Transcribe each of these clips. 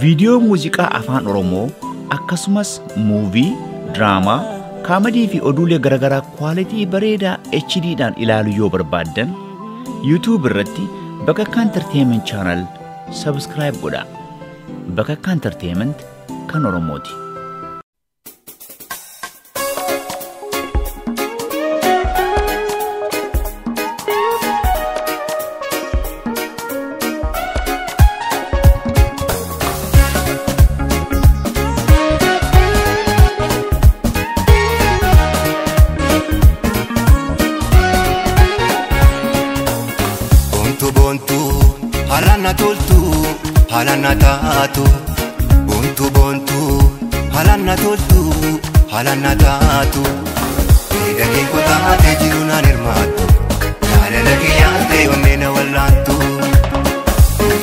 Video muuziqaa afaan Oromoo akkasumas movie, drama, comedy fi oduulee garagaraa quality bareedaa HD dhaan ilaalu yoo barbaaddan YouTube irratti Bakakka Entertainment Channel subscribe godha. Bakakka Entertainment kan Oromooti. Halana taatu bontu halana toltu halana taatu dake kota te jiruna nirmaatu halala ke yaate onnena wallantu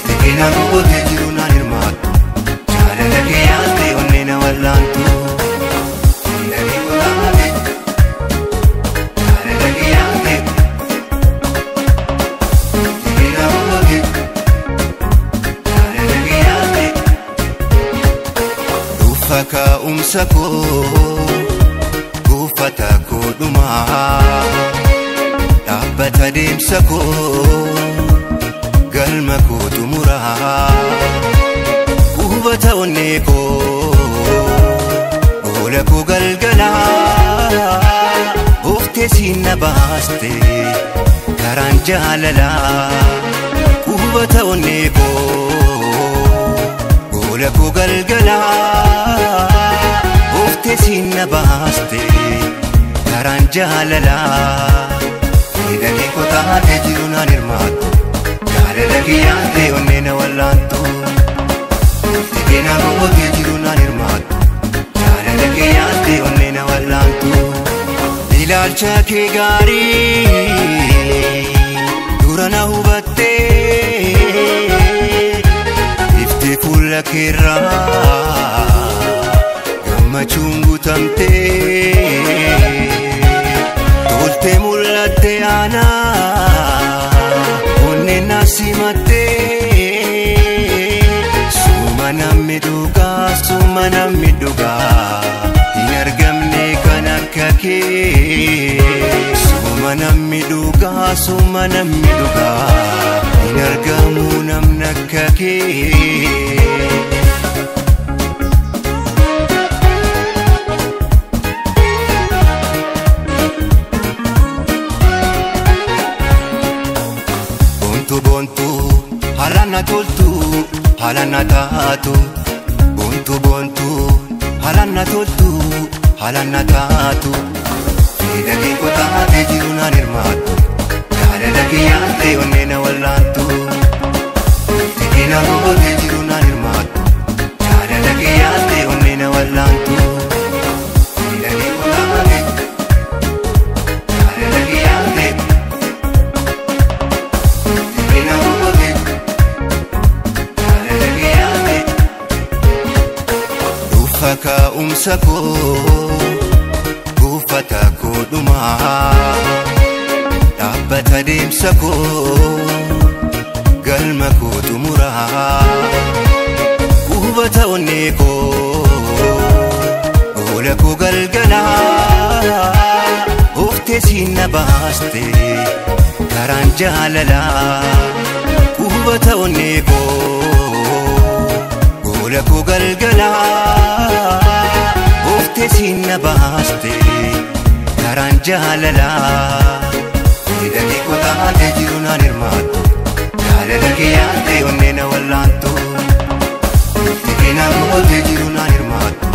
tekena ko te jiruna nirmaatu halala ke yaate onnena wallantu dake kota te halala ke yaate tekena ko te Faka umsako gufata koduma Dabbata deemsako galma kotumura Gubata onneko ola ko galgala Ofte sinna baaste garan jaalala Gubata onneko ola ko galgala Ofte sinna baaste garan jaalala Dake kota te jiruna nirmaatu jaalala ke yaate onnena wallantu Tekena ko te jiruna nirmaatu jaalala ke yaate onnena wallantu Ilaalcha ke gaarii durana hubatte Ifte fuula keerraa Machungu tamte tolte mulate ana onne nasimate sumana miduga inargamne kanakake sumana miduga inargamu namnakake Bontu halana toltu halana taatu bontu halana toltu halana taatu dake kota te jiruna nirmaatu jaalala ke yaate onnena wallantu tekena ko te jiruna nirmaatu jaalala ke yaate onnena wallantu dake kota te jaalala ke yaate Faka umsako gufata koduma Dabbata deemsako galma kotumura Gubata onneko ola ko galgala Ofte sinna baaste garan jaalala Gubata onneko ola ko galgala Ofte sinna baaste garan jaalala Dake kota te jiruna nirmaatu jaalala ke yaate onnena wallantu Tekena ko te jiruna nirmaatu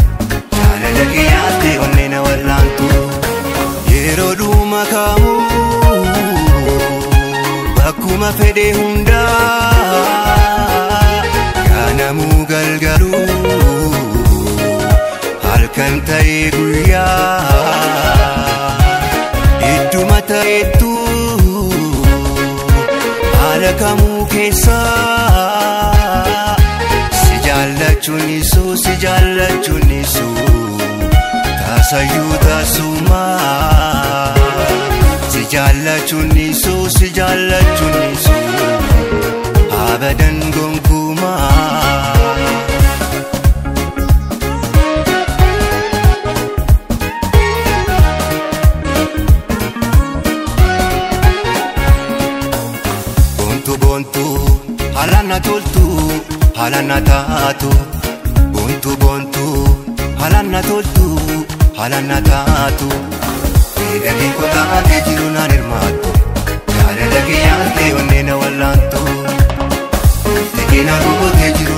jaalala ke yaate onnena wallantu Yeroo dhuma kaamu bakkuma fedhe hundaa Namu galgalu halkan ta'e guyyaa idduma ta'etu haala kamuu keessa si jaallachuun isu taasayyuu taasuma si jaallachuun isu abadan gonkuma halanna taatu bontu bontu halanna toltu halanna taatu eegalee qotaatee jiru naan hirmaattu jaalala kee yaadee onnee na wallaantu teekina gootee jiru